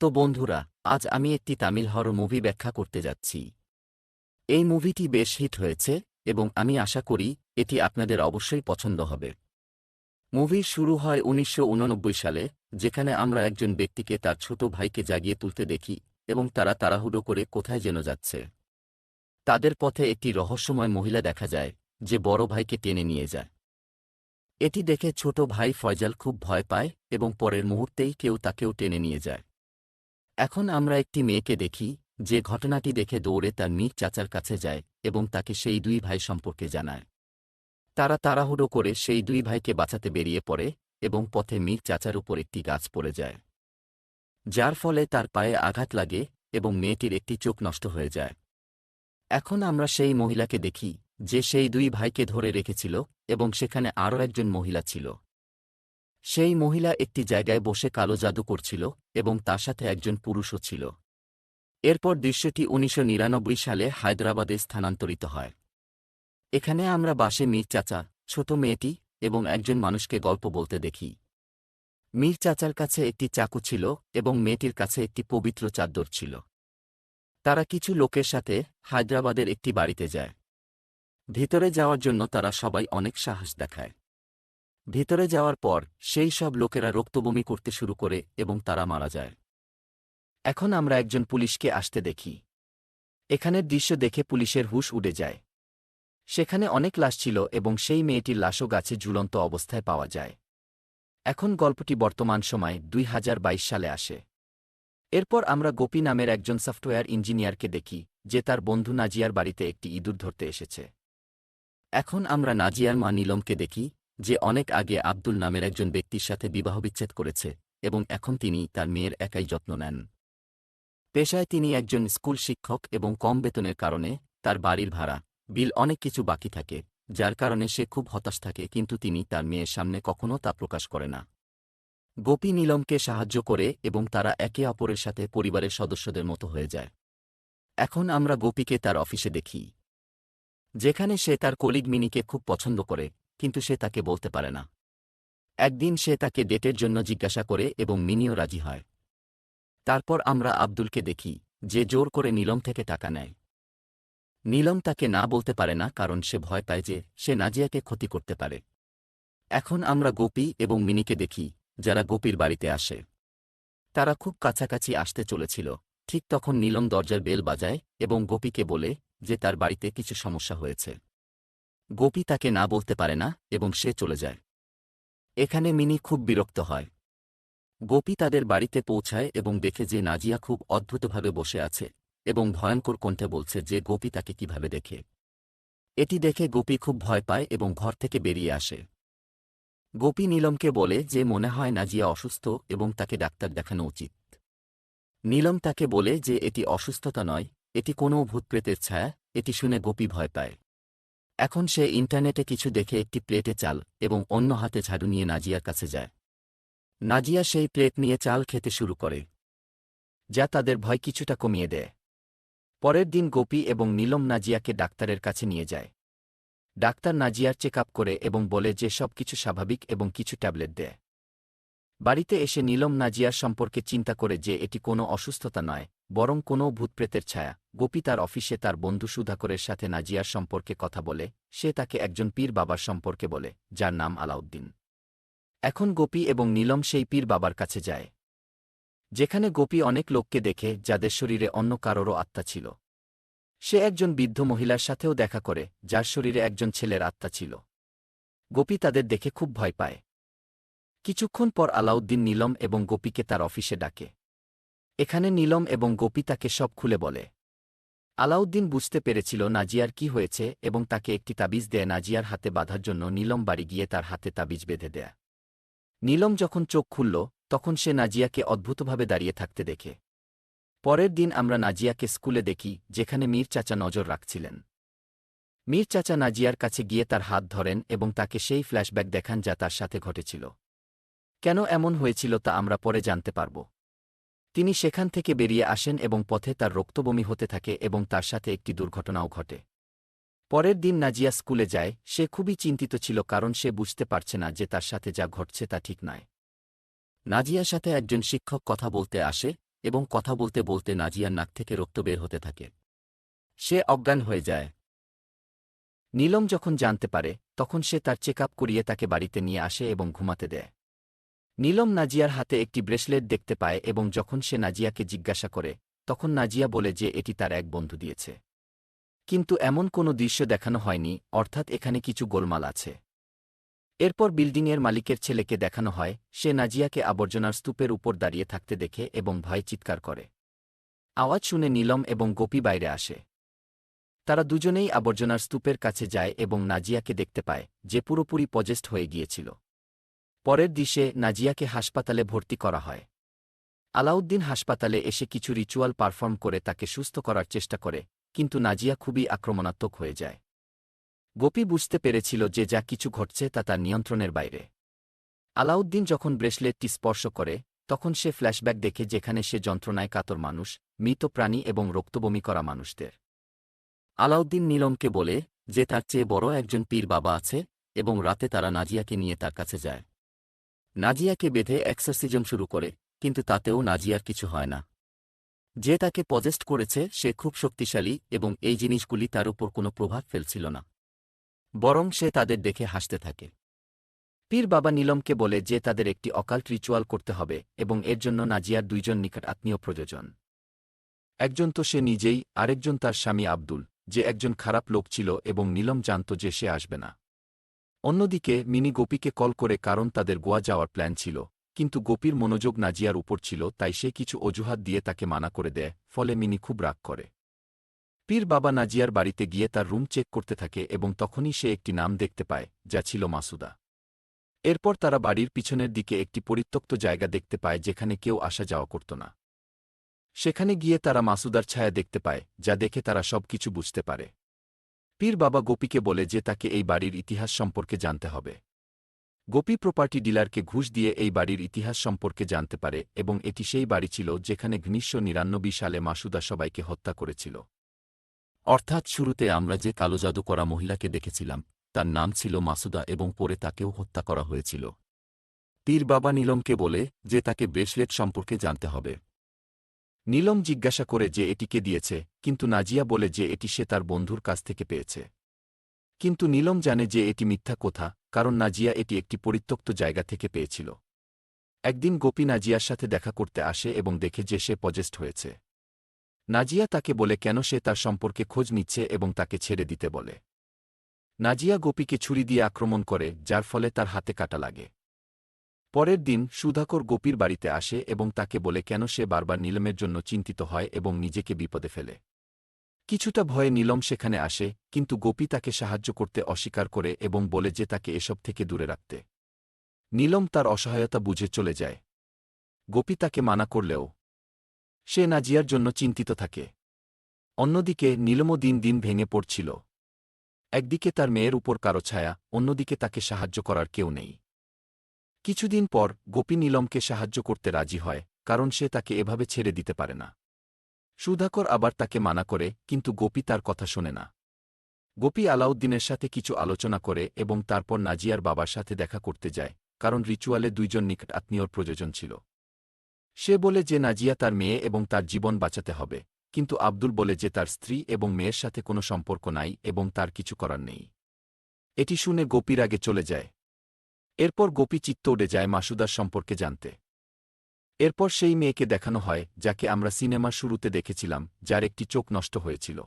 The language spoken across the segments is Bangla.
তো বন্ধুরা, আজ আমি একটি তামিল হরর মুভি ব্যাখ্যা করতে যাচ্ছি। এই মুভিটি বেশ হিট হয়েছে এবং আমি আশা করি এটি আপনাদের অবশ্যই পছন্দ হবে। মুভির শুরু হয় ১৯৮৯ সালে, যেখানে আমরা একজন ব্যক্তিকে তার ছোট ভাইকে জাগিয়ে তুলতে দেখি এবং তারা তাড়াহুড়ো করে কোথায় যেন যাচ্ছে। তাদের পথে একটি রহস্যময় মহিলা দেখা যায়, যে বড় ভাইকে টেনে নিয়ে যায়। এটি দেখে ছোট ভাই ফয়জাল খুব ভয় পায় এবং পরের মুহূর্তেই কেউ তাকেও টেনে নিয়ে যায়। এখন আমরা একটি মেয়েকে দেখি, যে ঘটনাটি দেখে দৌড়ে তার মীর চাচার কাছে যায় এবং তাকে সেই দুই ভাই সম্পর্কে জানায়। তারা তাড়াহুড়ো করে সেই দুই ভাইকে বাঁচাতে বেরিয়ে পড়ে এবং পথে মীর চাচার উপর একটি গাছ পড়ে যায়, যার ফলে তার পায়ে আঘাত লাগে এবং মেয়েটির একটি চোখ নষ্ট হয়ে যায়। এখন আমরা সেই মহিলাকে দেখি, যে সেই দুই ভাইকে ধরে রেখেছিল এবং সেখানে আরও একজন মহিলা ছিল। সেই মহিলা একটি জায়গায় বসে কালো জাদু করছিল এবং তার সাথে একজন পুরুষও ছিল। এরপর দৃশ্যটি ১৯৯৯ সালে হায়দ্রাবাদে স্থানান্তরিত হয়। এখানে আমরা বাসে মীর চাচা, ছোট মেয়েটি এবং একজন মানুষকে গল্প বলতে দেখি। মীর চাচার কাছে একটি চাকু ছিল এবং মেয়েটির কাছে একটি পবিত্র চাদর ছিল। তারা কিছু লোকের সাথে হায়দ্রাবাদের একটি বাড়িতে যায়। ভিতরে যাওয়ার জন্য তারা সবাই অনেক সাহস দেখায়। ভিতরে যাওয়ার পর সেই সব লোকেরা রক্তবমি করতে শুরু করে এবং তারা মারা যায়। এখন আমরা একজন পুলিশকে আসতে দেখি। এখানের দৃশ্য দেখে পুলিশের হুঁশ উড়ে যায়। সেখানে অনেক লাশ ছিল এবং সেই মেয়েটির লাশও গাছে ঝুলন্ত অবস্থায় পাওয়া যায়। এখন গল্পটি বর্তমান সময় ২০২২ সালে আসে। এরপর আমরা গোপী নামের একজন সফটওয়্যার ইঞ্জিনিয়ারকে দেখি, যে তার বন্ধু নাজিয়ার বাড়িতে একটি ইঁদুর ধরতে এসেছে। এখন আমরা নাজিয়ার মা নীলমকে দেখি, যে অনেক আগে আব্দুল নামের একজন ব্যক্তির সাথে বিবাহবিচ্ছেদ করেছে এবং এখন তিনি তার মেয়ের একাই যত্ন নেন। পেশায় তিনি একজন স্কুল শিক্ষক এবং কম বেতনের কারণে তার বাড়ির ভাড়া, বিল অনেক কিছু বাকি থাকে, যার কারণে সে খুব হতাশ থাকে, কিন্তু তিনি তার মেয়ের সামনে কখনও তা প্রকাশ করে না। গোপী নীলমকে সাহায্য করে এবং তারা একে অপরের সাথে পরিবারের সদস্যদের মতো হয়ে যায়। এখন আমরা গোপীকে তার অফিসে দেখি, যেখানে সে তার কলিগ মিনিকে খুব পছন্দ করে, কিন্তু সে তাকে বলতে পারে না। একদিন সে তাকে ডেটের জন্য জিজ্ঞাসা করে এবং মিনিও রাজি হয়। তারপর আমরা আব্দুলকে দেখি, যে জোর করে নীলম থেকে টাকা নেয়। নীলম তাকে না বলতে পারে না, কারণ সে ভয় পায় যে সে নাজিয়াকে ক্ষতি করতে পারে। এখন আমরা গোপী এবং মিনিকে দেখি, যারা গোপীর বাড়িতে আসে। তারা খুব কাছাকাছি আসতে চলেছিল, ঠিক তখন নীলম দরজার বেল বাজায় এবং গোপীকে বলে যে তার বাড়িতে কিছু সমস্যা হয়েছে। গোপী তাকে না বলতে পারে না এবং সে চলে যায়। এখানে মিনি খুব বিরক্ত হয়। গোপী তাদের বাড়িতে পৌঁছায় এবং দেখে যে নাজিয়া খুব অদ্ভুতভাবে বসে আছে এবং ভয়ঙ্কর কণ্ঠে বলছে যে গোপী তাকে কিভাবে দেখে। এটি দেখে গোপী খুব ভয় পায় এবং ঘর থেকে বেরিয়ে আসে। গোপী নীলমকে বলে যে মনে হয় নাজিয়া অসুস্থ এবং তাকে ডাক্তার দেখানো উচিত। নীলম তাকে বলে যে এটি অসুস্থতা নয়, এটি কোনো ভূতপ্রেতের ছায়া। এটি শুনে গোপী ভয় পায়। এখন সে ইন্টারনেটে কিছু দেখে একটি প্লেটে চাল এবং অন্য হাতে ঝাড়ু নিয়ে নাজিয়ার কাছে যায়। নাজিয়া সেই প্লেট নিয়ে চাল খেতে শুরু করে, যা তাদের ভয় কিছুটা কমিয়ে দেয়। পরের দিন গোপী এবং নীলম নাজিয়াকে ডাক্তারের কাছে নিয়ে যায়। ডাক্তার নাজিয়ার চেক আপ করে এবং বলে যে সব কিছু স্বাভাবিক এবং কিছু ট্যাবলেট দেয়। বাড়িতে এসে নীলম নাজিয়ার সম্পর্কে চিন্তা করে যে এটি কোনো অসুস্থতা নয়, বরং কোনো ভূতপ্রেতের ছায়া। গোপী তার অফিসে তার বন্ধু সুধাকরের সাথে নাজিয়ার সম্পর্কে কথা বলে। সে তাকে একজন পীর বাবার সম্পর্কে বলে, যার নাম আলাউদ্দিন। এখন গোপী এবং নীলম সেই পীর বাবার কাছে যায়, যেখানে গোপী অনেক লোককে দেখে যাদের শরীরে অন্য কারোরও আত্মা ছিল। সে একজন বৃদ্ধ মহিলার সাথেও দেখা করে, যার শরীরে একজন ছেলের আত্মা ছিল। গোপী তাদের দেখে খুব ভয় পায়। কিছুক্ষণ পর আলাউদ্দিন নীলম এবং গোপীকে তার অফিসে ডাকে। এখানে নীলম এবং গোপী তাকে সব খুলে বলে। আলাউদ্দিন বুঝতে পেরেছিল নাজিয়ার কি হয়েছে এবং তাকে একটি তাবিজ দেয় নাজিয়ার হাতে বাঁধার জন্য। নীলম বাড়ি গিয়ে তার হাতে তাবিজ বেঁধে দেয়। নীলম যখন চোখ খুলল, তখন সে নাজিয়াকে অদ্ভুতভাবে দাঁড়িয়ে থাকতে দেখে। পরের দিন আমরা নাজিয়াকে স্কুলে দেখি, যেখানে মীর চাচা নজর রাখছিলেন। মীর চাচা নাজিয়ার কাছে গিয়ে তার হাত ধরেন এবং তাকে সেই ফ্ল্যাশব্যাক দেখান যা তার সাথে ঘটেছিল। কেন এমন হয়েছিল তা আমরা পরে জানতে পারব। তিনি সেখান থেকে বেরিয়ে আসেন এবং পথে তার রক্তবমি হতে থাকে এবং তার সাথে একটি দুর্ঘটনাও ঘটে। পরের দিন নাজিয়া স্কুলে যায়। সে খুবই চিন্তিত ছিল, কারণ সে বুঝতে পারছে না যে তার সাথে যা ঘটছে তা ঠিক নয়। নাজিয়ার সাথে একজন শিক্ষক কথা বলতে আসে এবং কথা বলতে বলতে নাজিয়ার নাক থেকে রক্ত বের হতে থাকে। সে অজ্ঞান হয়ে যায়। নীলম যখন জানতে পারে তখন সে তার চেক আপ করিয়ে তাকে বাড়িতে নিয়ে আসে এবং ঘুমাতে দেয়। নীলম নাজিয়ার হাতে একটি ব্রেসলেট দেখতে পায় এবং যখন সে নাজিয়াকে জিজ্ঞাসা করে তখন নাজিয়া বলে যে এটি তার এক বন্ধু দিয়েছে। কিন্তু এমন কোনো দৃশ্য দেখানো হয়নি, অর্থাৎ এখানে কিছু গোলমাল আছে। এরপর বিল্ডিংয়ের মালিকের ছেলেকে দেখানো হয়, সে নাজিয়াকে আবর্জনার স্তূপের উপর দাঁড়িয়ে থাকতে দেখে এবং ভয়ে চিৎকার করে। আওয়াজ শুনে নীলম এবং গোপী বাইরে আসে। তারা দুজনেই আবর্জনার স্তূপের কাছে যায় এবং নাজিয়াকে দেখতে পায়, যে পুরোপুরি পজেস্ট হয়ে গিয়েছিল। পরের দৃশ্যে নাজিয়াকে হাসপাতালে ভর্তি করা হয়। আলাউদ্দিন হাসপাতালে এসে কিছু রিচুয়াল পারফর্ম করে তাকে সুস্থ করার চেষ্টা করে, কিন্তু নাজিয়া খুবই আক্রমণাত্মক হয়ে যায়। গোপী বুঝতে পেরেছিল যে যা কিছু ঘটছে তা তার নিয়ন্ত্রণের বাইরে। আলাউদ্দিন যখন ব্রেসলেটটি স্পর্শ করে তখন সে ফ্ল্যাশব্যাক দেখে যেখানে সে যন্ত্রণায় কাতর মানুষ, মৃত প্রাণী এবং রক্তবমি করা মানুষদের। আলাউদ্দিন নীলমকে বলে যে তার চেয়ে বড় একজন পীর বাবা আছে এবং রাতে তারা নাজিয়াকে নিয়ে তার কাছে যায়। নাজিয়াকে বেঁধে এক্সারসিজম শুরু করে, কিন্তু তাতেও নাজিয়ার কিছু হয় না। যে তাকে পজেস্ট করেছে সে খুব শক্তিশালী এবং এই জিনিসগুলি তার উপর কোনো প্রভাব ফেলছিল না, বরং সে তাদের দেখে হাসতে থাকে। পীর বাবা নীলমকে বলে যে তাদের একটি অকাল্ট রিচুয়াল করতে হবে এবং এর জন্য নাজিয়ার দুইজন নিকট আত্মীয় প্রয়োজন। একজন তো সে নিজেই, আরেকজন তার স্বামী আব্দুল, যে একজন খারাপ লোক ছিল এবং নীলম জানত যে সে আসবে না। অন্যদিকে মিনি গোপীকে কল করে কারণ তাদের গোয়া যাওয়ার প্ল্যান ছিল, কিন্তু গোপীর মনোযোগ নাজিয়ার উপর ছিল তাই সে কিছু অজুহাত দিয়ে তাকে মানা করে দেয়, ফলে মিনি খুব রাগ করে। পীর বাবা নাজিয়ার বাড়িতে গিয়ে তার রুম চেক করতে থাকে এবং তখনই সে একটি নাম দেখতে পায়, যা ছিল মাসুদা। এরপর তারা বাড়ির পিছনের দিকে একটি পরিত্যক্ত জায়গা দেখতে পায় যেখানে কেউ আসা যাওয়া করত না। সেখানে গিয়ে তারা মাসুদার ছায়া দেখতে পায়, যা দেখে তারা সব কিছু বুঝতে পারে। পীর বাবা গোপীকে বলে যে তাকে এই বাড়ির ইতিহাস সম্পর্কে জানতে হবে। গোপী প্রপার্টি ডিলারকে ঘুষ দিয়ে এই বাড়ির ইতিহাস সম্পর্কে জানতে পারে এবং এটি সেই বাড়ি ছিল যেখানে 1999 সালে মাসুদা সবাইকে হত্যা করেছিল। অর্থাৎ শুরুতে আমরা যে কালো জাদু করা মহিলাকে দেখেছিলাম তার নাম ছিল মাসুদা এবং পরে তাকেও হত্যা করা হয়েছিল। পীর বাবা নীলমকে বলে যে তাকে ব্রেসলেট সম্পর্কে জানতে হবে। নীলম জিজ্ঞাসা করে যে এটিকে দিয়েছে, কিন্তু নাজিয়া বলে যে এটি সে তার বন্ধুর কাছ থেকে পেয়েছে। কিন্তু নীলম জানে যে এটি মিথ্যা কথা, কারণ নাজিয়া এটি একটি পরিত্যক্ত জায়গা থেকে পেয়েছিল। একদিন গোপী নাজিয়ার সাথে দেখা করতে আসে এবং দেখে যে সে পজেস্ট হয়েছে। নাজিয়া তাকে বলে কেন সে তার সম্পর্কে খোঁজ নিচ্ছে এবং তাকে ছেড়ে দিতে বলে। নাজিয়া গোপীকে ছুরি দিয়ে আক্রমণ করে, যার ফলে তার হাতে কাটা লাগে। পরের দিন সুধাকর গোপীর বাড়িতে আসে এবং তাকে বলে কেন সে বারবার নীলমের জন্য চিন্তিত হয় এবং নিজেকে বিপদে ফেলে। কিছুটা ভয়ে নীলম সেখানে আসে, কিন্তু গোপী তাকে সাহায্য করতে অস্বীকার করে এবং বলে যে তাকে এসব থেকে দূরে রাখতে। নীলম তার অসহায়তা বুঝে চলে যায়। গোপী তাকে মানা করলেও সে নাজিয়ার জন্য চিন্তিত থাকে। অন্যদিকে নীলমও দিন দিন ভেঙে পড়ছিল। একদিকে তার মেয়ের উপর কারো ছায়া, অন্যদিকে তাকে সাহায্য করার কেউ নেই। কিছুদিন পর গোপী নীলমকে সাহায্য করতে রাজি হয়, কারণ সে তাকে এভাবে ছেড়ে দিতে পারে না। সুধাকর আবার তাকে মানা করে, কিন্তু গোপী তার কথা শোনে না। গোপী আলাউদ্দিনের সাথে কিছু আলোচনা করে এবং তারপর নাজিয়ার বাবার সাথে দেখা করতে যায়, কারণ রিচুয়ালে দুইজন নিকট আত্মীয়র প্রয়োজন ছিল। সে বলে যে নাজিয়া তার মেয়ে এবং তার জীবন বাঁচাতে হবে, কিন্তু আব্দুল বলে যে তার স্ত্রী এবং মেয়ের সাথে কোনো সম্পর্ক নাই এবং তার কিছু করার নেই। এটি শুনে গোপীর আগে চলে যায়। এরপর গোপী চিত্ত উড়ে যায় মাসুদার সম্পর্কে জানতে। এরপর সেই মেয়েকে দেখানো হয় যাকে আমরা সিনেমার শুরুতে দেখেছিলাম, যার একটি চোখ নষ্ট হয়েছিল।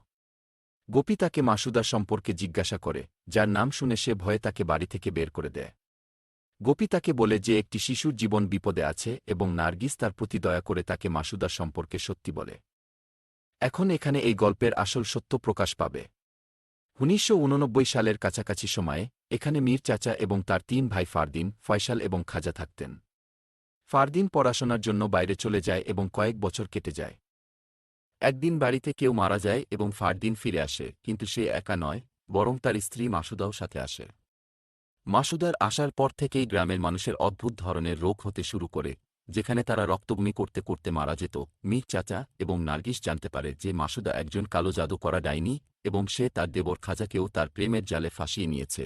গোপী তাকে মাসুদার সম্পর্কে জিজ্ঞাসা করে, যার নাম শুনে সে ভয়ে তাকে বাড়ি থেকে বের করে দেয়। গোপী তাকে বলে যে একটি শিশুর জীবন বিপদে আছে এবং নার্গিস তার প্রতি দয়া করে তাকে মাসুদার সম্পর্কে সত্যি বলে। এখন এখানে এই গল্পের আসল সত্য প্রকাশ পাবে। 1989 সালের কাছাকাছি সময়ে এখানে মীর চাচা এবং তার 3 ভাই ফারদিন, ফয়সাল এবং খাজা থাকতেন। ফারদিন পড়াশোনার জন্য বাইরে চলে যায় এবং কয়েক বছর কেটে যায়। একদিন বাড়িতে কেউ মারা যায় এবং ফারদিন ফিরে আসে, কিন্তু সে একা নয়, বরং তার স্ত্রী মাসুদাও সাথে আসে। মাসুদার আসার পর থেকেই গ্রামের মানুষের অদ্ভুত ধরনের রোগ হতে শুরু করে, যেখানে তারা রক্তবমি করতে করতে মারা যেত। মীর চাচা এবং নার্গিস জানতে পারে যে মাসুদা একজন কালো জাদু করা ডাইনি এবং সে তার দেবর খাজাকেও তার প্রেমের জালে ফাঁসিয়ে নিয়েছে।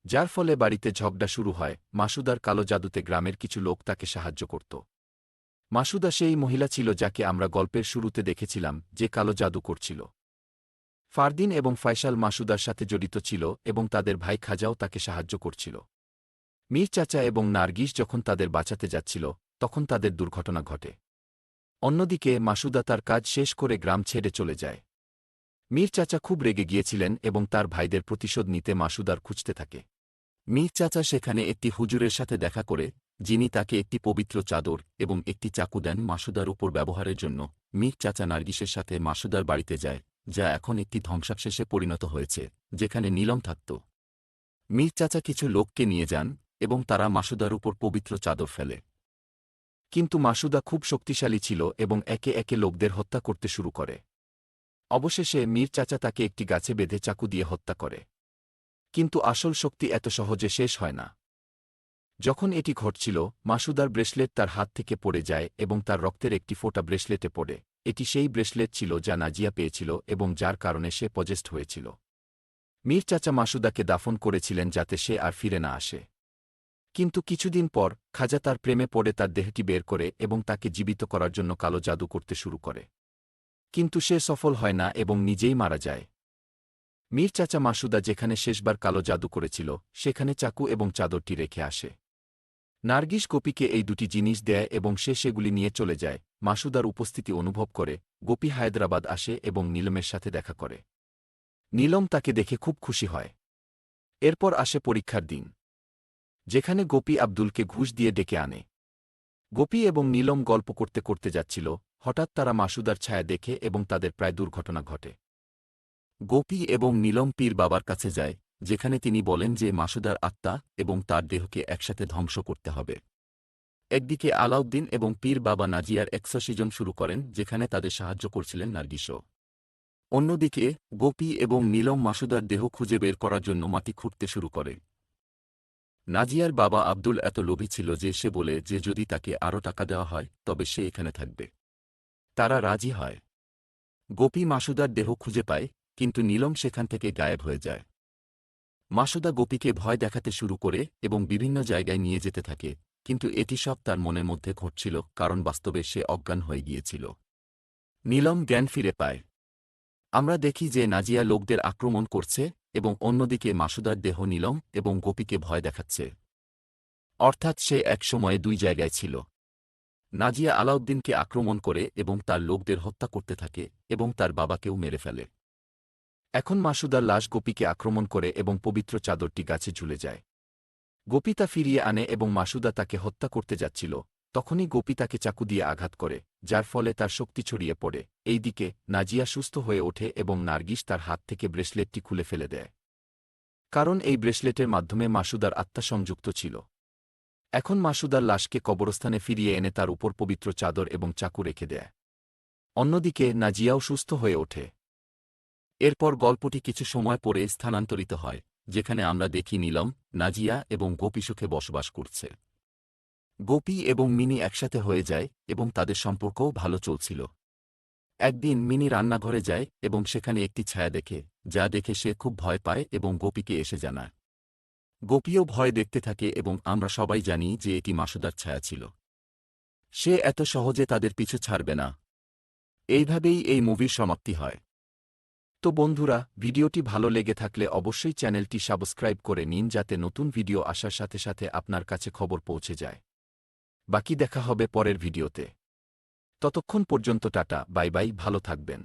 যার ফলে বাড়িতে ঝগড়া শুরু হয়। মাসুদার কালো জাদুতে গ্রামের কিছু লোক তাকে সাহায্য করত। মাসুদা সেই মহিলা ছিল যাকে আমরা গল্পের শুরুতে দেখেছিলাম, যে কালো জাদু করছিল। ফারদিন এবং ফয়সাল মাসুদার সাথে জড়িত ছিল এবং তাদের ভাই খাজাও তাকে সাহায্য করছিল। মীর চাচা এবং নার্গিস যখন তাদের বাঁচাতে যাচ্ছিল, তখন তাদের দুর্ঘটনা ঘটে। অন্যদিকে মাসুদা তার কাজ শেষ করে গ্রাম ছেড়ে চলে যায়। মীর চাচা খুব রেগে গিয়েছিলেন এবং তার ভাইদের প্রতিশোধ নিতে মাসুদার খুঁজতে থাকে। মীর চাচা সেখানে একটি হুজুরের সাথে দেখা করে, যিনি তাকে একটি পবিত্র চাদর এবং একটি চাকু দেন মাসুদার উপর ব্যবহারের জন্য। মীর চাচা নার্গিসের সাথে মাসুদার বাড়িতে যায়, যা এখন একটি ধ্বংসাবশেষে পরিণত হয়েছে, যেখানে নীলম থাকত। মীর চাচা কিছু লোককে নিয়ে যান এবং তারা মাসুদার উপর পবিত্র চাদর ফেলে। কিন্তু মাসুদা খুব শক্তিশালী ছিল এবং একে একে লোকদের হত্যা করতে শুরু করে। অবশেষে মীর চাচা তাকে একটি গাছে বেঁধে চাকু দিয়ে হত্যা করে। কিন্তু আসল শক্তি এত সহজে শেষ হয় না। যখন এটি ঘটছিল, মাসুদার ব্রেসলেট তার হাত থেকে পড়ে যায় এবং তার রক্তের একটি ফোঁটা ব্রেসলেটে পড়ে। এটি সেই ব্রেসলেট ছিল যা নাজিয়া পেয়েছিল এবং যার কারণে সে পজেস্ট হয়েছিল। মীর চাচা মাসুদাকে দাফন করেছিলেন যাতে সে আর ফিরে না আসে। কিন্তু কিছুদিন পর খাজা তার প্রেমে পড়ে তার দেহটি বের করে এবং তাকে জীবিত করার জন্য কালো জাদু করতে শুরু করে। কিন্তু সে সফল হয় না এবং নিজেই মারা যায়। মীর চাচা মাসুদা যেখানে শেষবার কালো জাদু করেছিল, সেখানে চাকু এবং চাদরটি রেখে আসে। নার্গিস গোপীকে এই দুটি জিনিস দেয় এবং সে সেগুলি নিয়ে চলে যায়। মাসুদার উপস্থিতি অনুভব করে গোপী হায়দ্রাবাদ আসে এবং নীলমের সাথে দেখা করে। নীলম তাকে দেখে খুব খুশি হয়। এরপর আসে পরীক্ষার দিন, যেখানে গোপী আব্দুলকে ঘুষ দিয়ে ডেকে আনে। গোপী এবং নীলম গল্প করতে করতে যাচ্ছিল, হঠাৎ তারা মাসুদার ছায়া দেখে এবং তাদের প্রায় দুর্ঘটনা ঘটে। গোপী এবং নীলম পীর বাবার কাছে যায়, যেখানে তিনি বলেন যে মাসুদার আত্মা এবং তার দেহকে একসাথে ধ্বংস করতে হবে। একদিকে আলাউদ্দিন এবং পীর বাবা নাজিয়ার এক্সরসিজম শুরু করেন, যেখানে তাদের সাহায্য করছিলেন নার্গিসও। অন্যদিকে গোপী এবং নীলম মাসুদার দেহ খুঁজে বের করার জন্য মাটি খুঁড়তে শুরু করে। নাজিয়ার বাবা আব্দুল এত লোভী ছিল যে সে বলে যে যদি তাকে আরও টাকা দেওয়া হয় তবে সে এখানে থাকবে। তারা রাজি হয়। গোপী মাসুদার দেহ খুঁজে পায়, কিন্তু নীলম সেখান থেকে গায়েব হয়ে যায়। মাসুদা গোপীকে ভয় দেখাতে শুরু করে এবং বিভিন্ন জায়গায় নিয়ে যেতে থাকে, কিন্তু এটি সব তার মনের মধ্যে ঘটছিল কারণ বাস্তবে সে অজ্ঞান হয়ে গিয়েছিল। নীলম জ্ঞান ফিরে পায়। আমরা দেখি যে নাজিয়া লোকদের আক্রমণ করছে এবং অন্যদিকে মাসুদার দেহ নীলম এবং গোপীকে ভয় দেখাচ্ছে। অর্থাৎ সে এক সময়ে দুই জায়গায় ছিল। নাজিয়া আলাউদ্দিনকে আক্রমণ করে এবং তার লোকদের হত্যা করতে থাকে এবং তার বাবাকেও মেরে ফেলে। এখন মাসুদার লাশ গোপীকে আক্রমণ করে এবং পবিত্র চাদরটি গাছে ঝুলে যায়। গোপী তা ফিরিয়ে আনে এবং মাসুদা তাকে হত্যা করতে যাচ্ছিল, তখনই গোপী তাকে চাকু দিয়ে আঘাত করে, যার ফলে তার শক্তি ছড়িয়ে পড়ে। এইদিকে নাজিয়া সুস্থ হয়ে ওঠে এবং নার্গিস তার হাত থেকে ব্রেসলেটটি খুলে ফেলে দেয়, কারণ এই ব্রেসলেটের মাধ্যমে মাসুদার আত্মা সংযুক্ত ছিল। এখন মাসুদার লাশকে কবরস্থানে ফিরিয়ে এনে তার উপর পবিত্র চাদর এবং চাকু রেখে দেয়। অন্যদিকে নাজিয়াও সুস্থ হয়ে ওঠে। এরপর গল্পটি কিছু সময় পরে স্থানান্তরিত হয়, যেখানে আমরা দেখি নীলম, নাজিয়া এবং গোপী সুখে বসবাস করছে। গোপী এবং মিনি একসাথে হয়ে যায় এবং তাদের সম্পর্কও ভালো চলছিল। একদিন মিনি রান্নাঘরে যায় এবং সেখানে একটি ছায়া দেখে, যা দেখে সে খুব ভয় পায় এবং গোপীকে এসে জানায়। গোপীও ভয় দেখতে থাকে এবং আমরা সবাই জানি যে এটি মাসুদার ছায়া ছিল। সে এত সহজে তাদের পিছু ছাড়বে না। এইভাবেই এই মুভির সমাপ্তি হয়। তো বন্ধুরা, ভিডিওটি ভালো লেগে থাকলে অবশ্যই চ্যানেলটি সাবস্ক্রাইব করে নিন যাতে নতুন ভিডিও আসার সাথে সাথে আপনার কাছে খবর পৌঁছে যায়। বাকি দেখা হবে পরের ভিডিওতে। ততক্ষণ পর্যন্ত টাটা, বাই বাই, ভালো থাকবেন।